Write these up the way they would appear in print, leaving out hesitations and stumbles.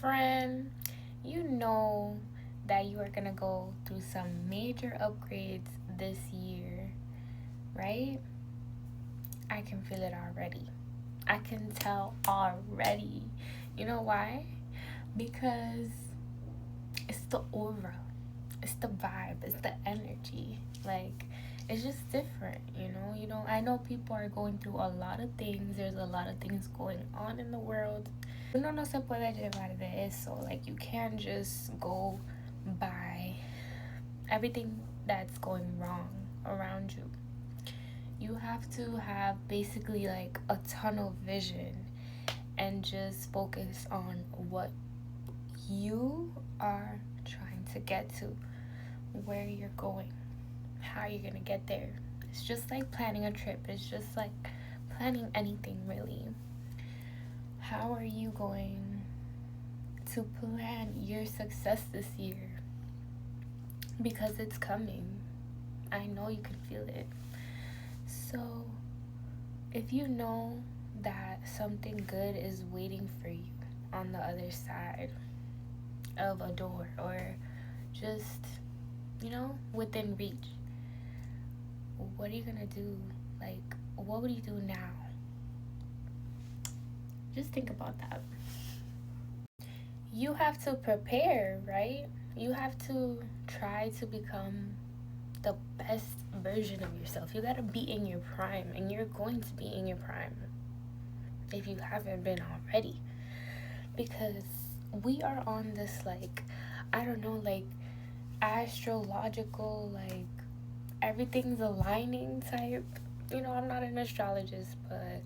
friend, you know that you are gonna go through some major upgrades this year, right? I can feel it already. I can tell already. You know why? Because it's the aura, it's the vibe, it's the energy. Like, it's just different, I know people are going through a lot of things. There's a lot of things going on in the world. Uno no se puede llevar de eso. Like, you can't just go by everything that's going wrong around you. You have to have basically like a tunnel vision and just focus on what you are trying to get to, where you're going, how you're gonna get there. It's just like planning a trip. It's just like planning anything, really. How are you going to plan your success this year? Because it's coming. I know you can feel it. So, if you know that something good is waiting for you on the other side of a door, or just, within reach, what are you gonna do? Like, what would you do now? Just think about that. You have to prepare, right? You have to try to become the best version of yourself. You gotta be in your prime, and you're going to be in your prime if you haven't been already. Because we are on this, like, I don't know, like, astrological, like, everything's aligning type. I'm not an astrologist, but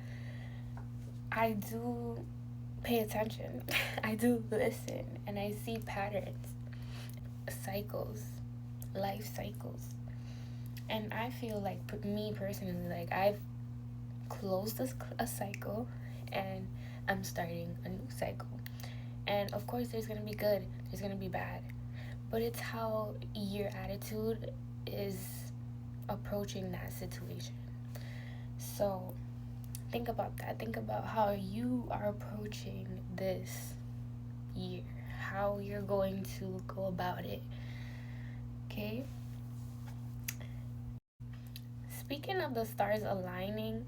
I do pay attention. I do listen, and I see patterns, cycles, life cycles. And I feel like, me personally, like, I've closed a cycle and I'm starting a new cycle. And of course, there's gonna be good, there's gonna be bad, but it's how your attitude is approaching that situation. So think about that. Think about how you are approaching this year, how you're going to go about it. Okay? Speaking of the stars aligning,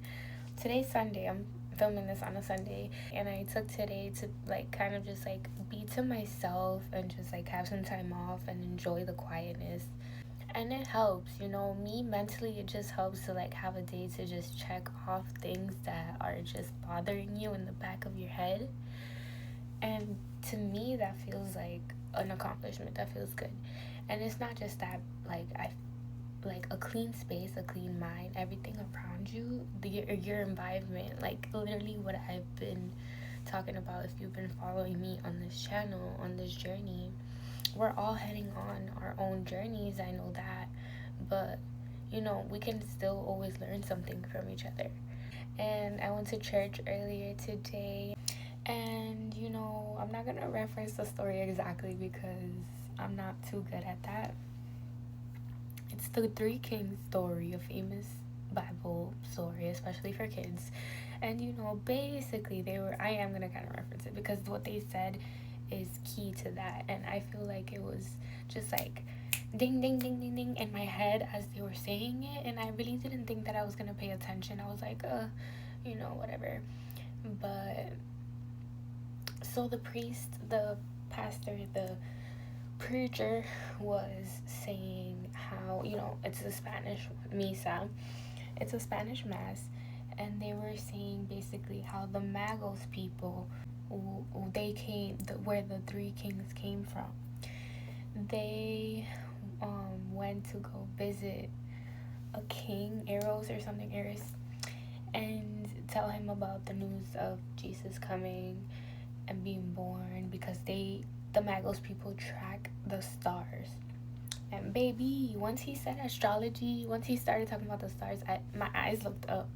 today's Sunday. I'm filming this on a Sunday, and I took today to, like, kind of just like be to myself and just like have some time off and enjoy the quietness. And it helps, me mentally. It just helps to like have a day to just check off things that are just bothering you in the back of your head. And to me, that feels like an accomplishment. That feels good. And it's not just that, like a clean space, a clean mind, everything around you, your environment, like literally what I've been talking about. If you've been following me on this channel, on this journey, we're all heading on our own journeys, I know that, but we can still always learn something from each other. And I went to church earlier today, and I'm not gonna reference the story exactly because I'm not too good at that. It's the Three Kings story, a famous Bible story, especially for kids. And basically I am gonna kind of reference it because what they said is key to that. And I feel like it was just like ding ding ding ding ding in my head as they were saying it, and I really didn't think that I was gonna pay attention. I was like, whatever. But so the priest, the pastor, the preacher was saying how, it's a Spanish misa, it's a Spanish mass, and they were saying basically how the Magos people, they came, where the Three Kings came from. They went to go visit a king, Eros or something, Eris, and tell him about the news of Jesus coming and being born, because the Magos people track the stars. And baby, once he said astrology, once he started talking about the stars, my eyes looked up,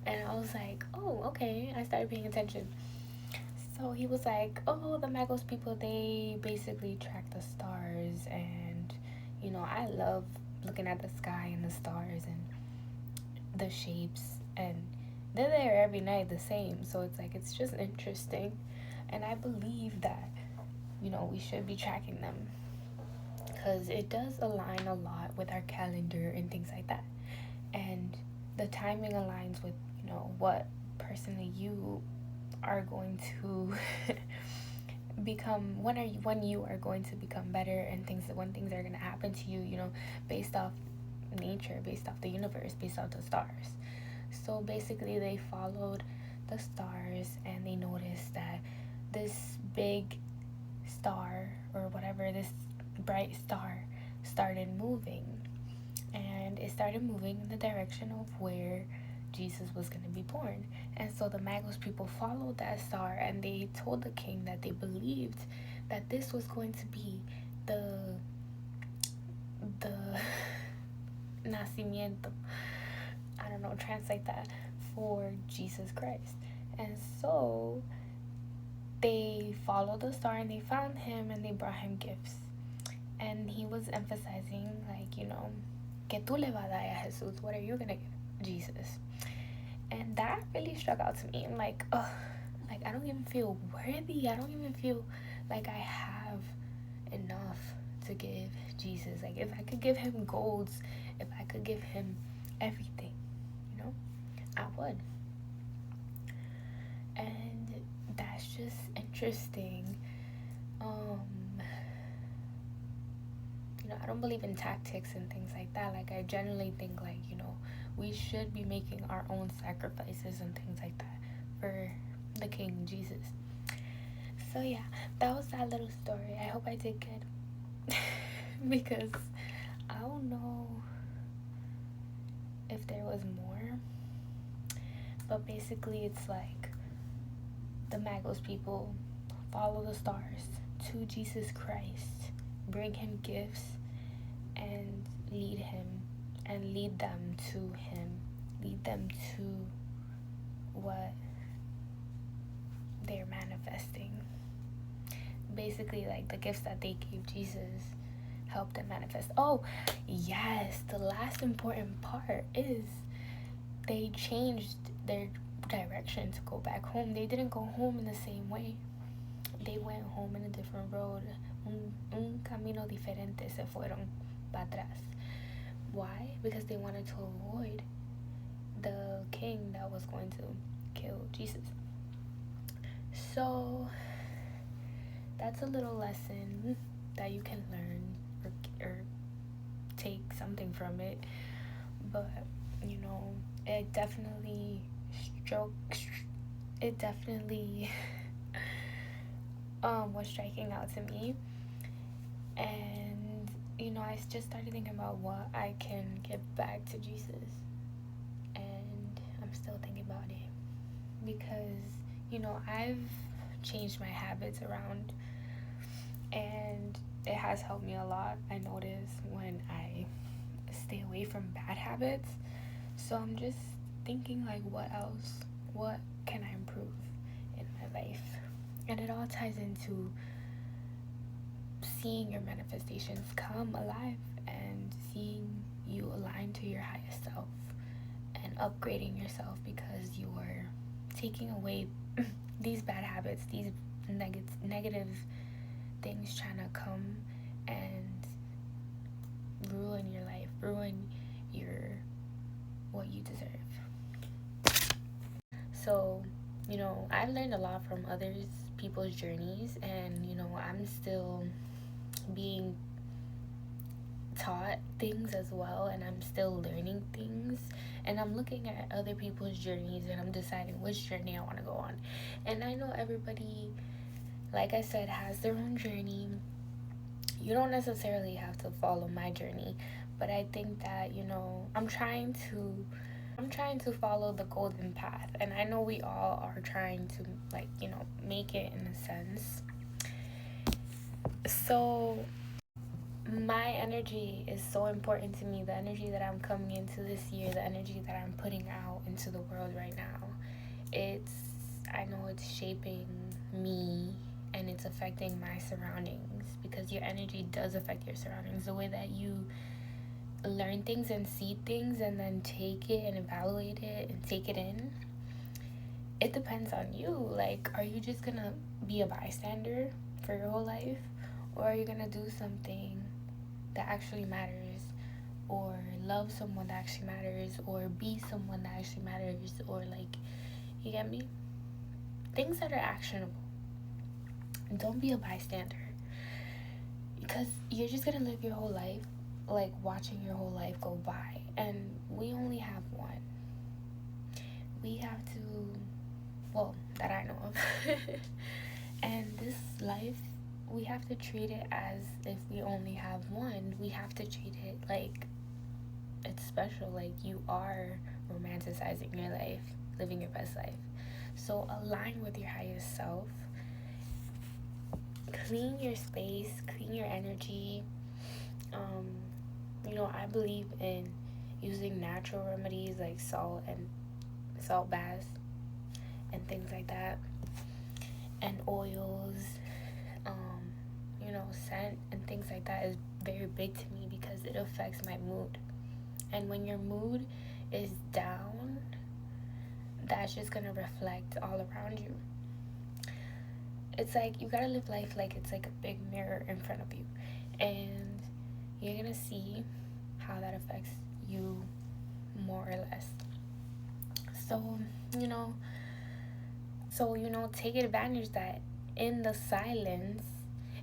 and I was like, oh, okay. I started paying attention. So he was like, oh, the Magos people, they basically track the stars, and I love looking at the sky and the stars and the shapes, and they're there every night the same. So it's like, it's just interesting. And I believe that we should be tracking them, because it does align a lot with our calendar and things like that. And the timing aligns with, what personally you are going to become, when you are going to become better, and when things are going to happen to you, based off nature, based off the universe, based off the stars. So basically they followed the stars, and they noticed that this big star, or whatever, this bright star, started moving. And it started moving in the direction of where Jesus was going to be born. And so the Magos people followed that star, and they told the king that they believed that this was going to be the nacimiento, I don't know, translate that, for Jesus Christ. And so they followed the star, and they found him, and they brought him gifts. And he was emphasizing, like, que tú le vas a dar a Jesús, what are you gonna give Jesus? And that really struck out to me. I'm like, oh, like, I don't even feel worthy. I don't even feel like I have enough to give Jesus. Like, if I could give him golds, if I could give him everything, I would. And that's just interesting. I don't believe in tactics and things like that. Like, I generally think, like, we should be making our own sacrifices and things like that for the King Jesus. So yeah, that was that little story. I hope I did good. Because I don't know if there was more. But basically it's like the Magos people follow the stars to Jesus Christ, bring him gifts, and lead them to him, lead them to what they're manifesting. Basically, like, the gifts that they gave Jesus helped them manifest. Oh yes, the last important part is they changed their direction to go back home. They didn't go home in the same way. They went home in a different road. Un camino diferente, se fueron para atrás. Why? Because they wanted to avoid the king that was going to kill Jesus. So that's a little lesson that you can learn, or take something from it. But it definitely was striking out to me. And I just started thinking about what I can give back to Jesus. And I'm still thinking about it, because I've changed my habits around, and it has helped me a lot. I notice when I stay away from bad habits. So I'm just thinking, like, what can I improve in my life? And it all ties into seeing your manifestations come alive, and seeing you align to your highest self, and upgrading yourself, because you are taking away these bad habits, these negative things trying to come and ruin your life, ruin what you deserve. So I've learned a lot from people's journeys, and I'm still being taught things as well, and I'm still learning things, and I'm looking at other people's journeys, and I'm deciding which journey I want to go on. And I know everybody, like I said, has their own journey. You don't necessarily have to follow my journey, but I think that I'm trying to follow the golden path, and I know we all are trying to, like, make it, in a sense. So my energy is so important to me. The energy that I'm coming into this year, the energy that I'm putting out into the world right now, I know it's shaping me, and it's affecting my surroundings, because your energy does affect your surroundings. The way that you learn things and see things, and then take it and evaluate it and take it in, it depends on you. Like, are you just gonna be a bystander for your whole life? Or are you gonna do something that actually matters? Or love someone that actually matters? Or be someone that actually matters? Or, like, you get me? Things that are actionable. Don't be a bystander. Because you're just gonna live your whole life, like, watching your whole life go by. And we only have one. We have to, well, that I know of. And this life, we have to treat it as if we only have one. We have to treat it like it's special, like you are romanticizing your life, living your best life. So align with your highest self. Clean your space, clean your energy. I believe in using natural remedies like salt and salt baths and things like that, and oils, scent and things like that is very big to me because it affects my mood. And when your mood is down, that's just gonna reflect all around you. It's like you gotta live life like it's like a big mirror in front of you, and you're gonna see how that affects you more or less. So, take advantage that in the silence,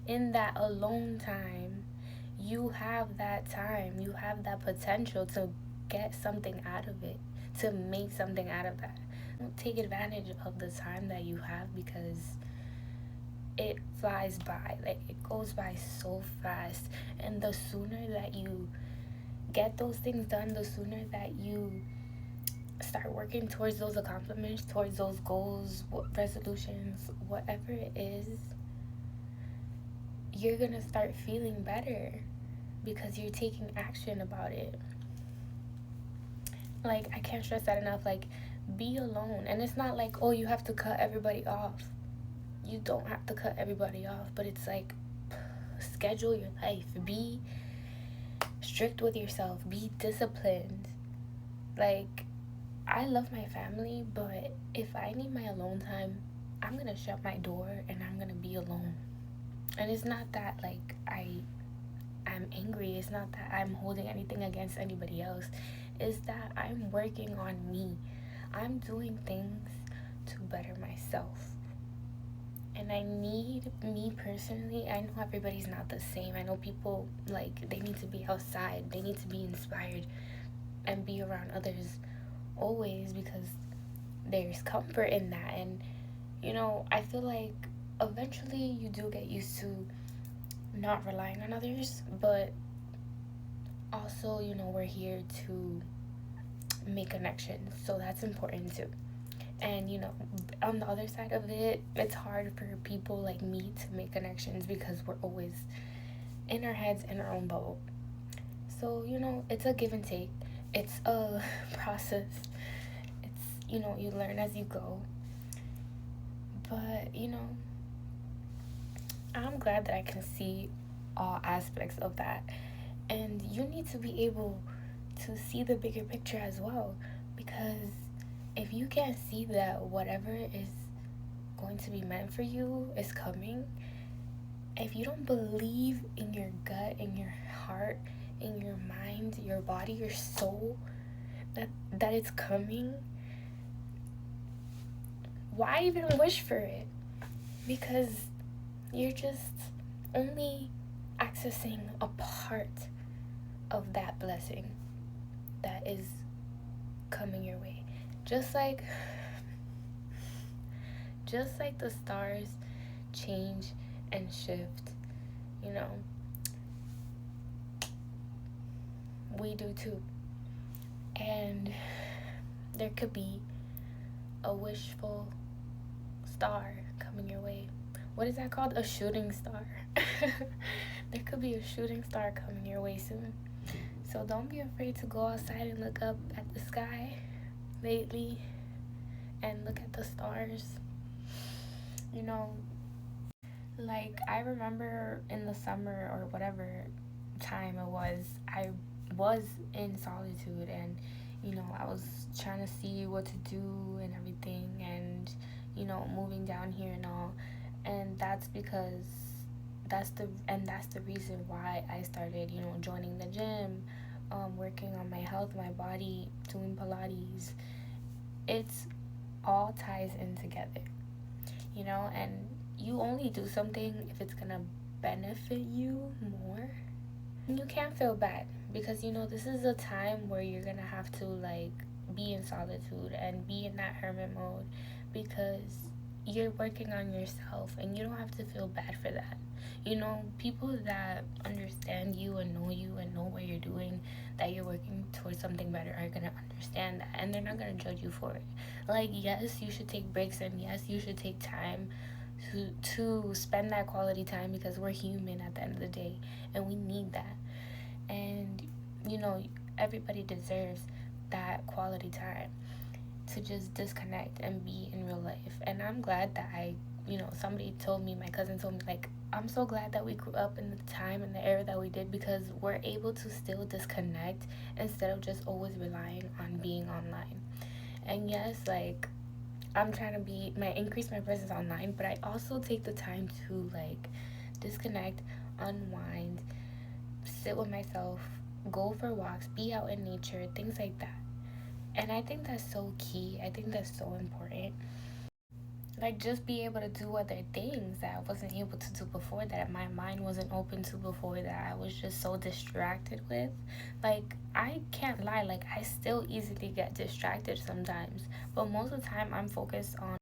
in that alone time, you have that time, you have that potential to get something out of it, to make something out of that. Don't take advantage of the time that you have because it flies by. Like, it goes by so fast. And the sooner that you get those things done, the sooner that you start working towards those accomplishments, towards those goals, resolutions, whatever it is, you're gonna start feeling better because you're taking action about it. Like, I can't stress that enough. Like, be alone. And it's not like, oh, you have to cut everybody off. You don't have to cut everybody off, but it's like, schedule your life. Be strict with yourself. Be disciplined. Like, I love my family, but if I need my alone time, I'm gonna shut my door and I'm gonna be alone. And it's not that like I'm angry. It's not that I'm holding anything against anybody else. It's that I'm working on me. I'm doing things to better myself. And I need, me personally, I know everybody's not the same. I know people, like, they need to be outside. They need to be inspired and be around others always because there's comfort in that. And, I feel like eventually you do get used to not relying on others, but also, we're here to make connections, so that's important too. And on the other side of it, it's hard for people like me to make connections because we're always in our heads, in our own bubble. So it's a give and take. It's a process. It's you learn as you go. But I'm glad that I can see all aspects of that. And you need to be able to see the bigger picture as well. Because if you can't see that whatever is going to be meant for you is coming, if you don't believe in your gut, in your heart, in your mind, your body, your soul, that it's coming, why even wish for it? Because you're just only accessing a part of that blessing that is coming your way. Just like the stars change and shift, we do too. And there could be a wishful star coming your way. What is that called? A shooting star. There could be a shooting star coming your way soon. So don't be afraid to go outside and look up at the sky lately and look at the stars. Like, I remember in the summer or whatever time it was, I was in solitude, and I was trying to see what to do and everything, and moving down here and all. And that's because that's the reason why I started, joining the gym, working on my health, my body, doing Pilates. It's all ties in together, and you only do something if it's gonna benefit you more. And you can't feel bad because this is a time where you're gonna have to like be in solitude and be in that hermit mode, because you're working on yourself and you don't have to feel bad for that. People that understand you and know what you're doing, that you're working towards something better, are gonna understand that, and they're not gonna judge you for it. Like, yes, you should take breaks, and yes, you should take time to spend that quality time, because we're human at the end of the day and we need that. And you know everybody deserves that quality time to just disconnect and be in real life. And I'm glad that somebody told me, my cousin told me, like, I'm so glad that we grew up in the time and the era that we did, because we're able to still disconnect instead of just always relying on being online. And yes, like, I'm trying to increase my presence online, but I also take the time to like disconnect, unwind, sit with myself, go for walks, be out in nature, things like that. And I think that's so key. I think that's so important. Like, just be able to do other things that I wasn't able to do before, that my mind wasn't open to before, that I was just so distracted with. Like, I can't lie, like, I still easily get distracted sometimes, but most of the time I'm focused on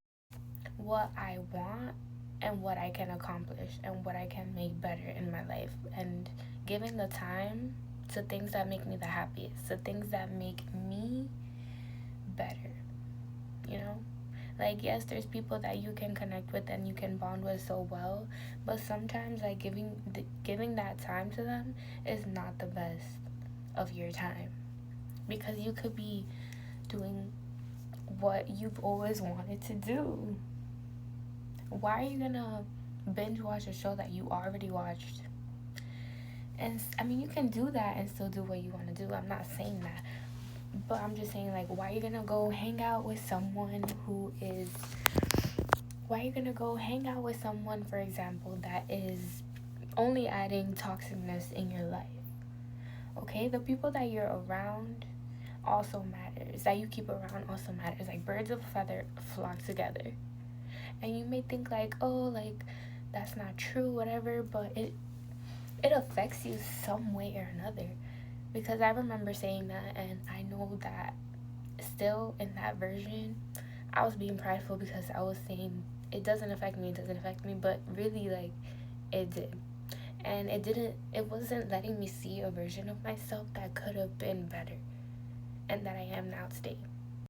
what I want and what I can accomplish and what I can make better in my life, and giving the time to things that make me the happiest, to things that make me better, you know? Like, yes, there's people that you can connect with and you can bond with so well, but sometimes, like, giving that time to them is not the best of your time, because you could be doing what you've always wanted to do. Why are you gonna binge watch a show that you already watched? And I mean, you can do that and still do what you want to do. I'm not saying that, but I'm just saying, like, why are you gonna go hang out with someone for example, that is only adding toxicness in your life? Okay, the people that you're around also matters, that you keep around also matters. Like, birds of a feather flock together. And you may think like, oh, like, that's not true, whatever, but it affects you some way or another. Because I remember saying that, and I know that still in that version, I was being prideful because I was saying it doesn't affect me, but really, like, it did. And it wasn't letting me see a version of myself that could have been better and that I am now today.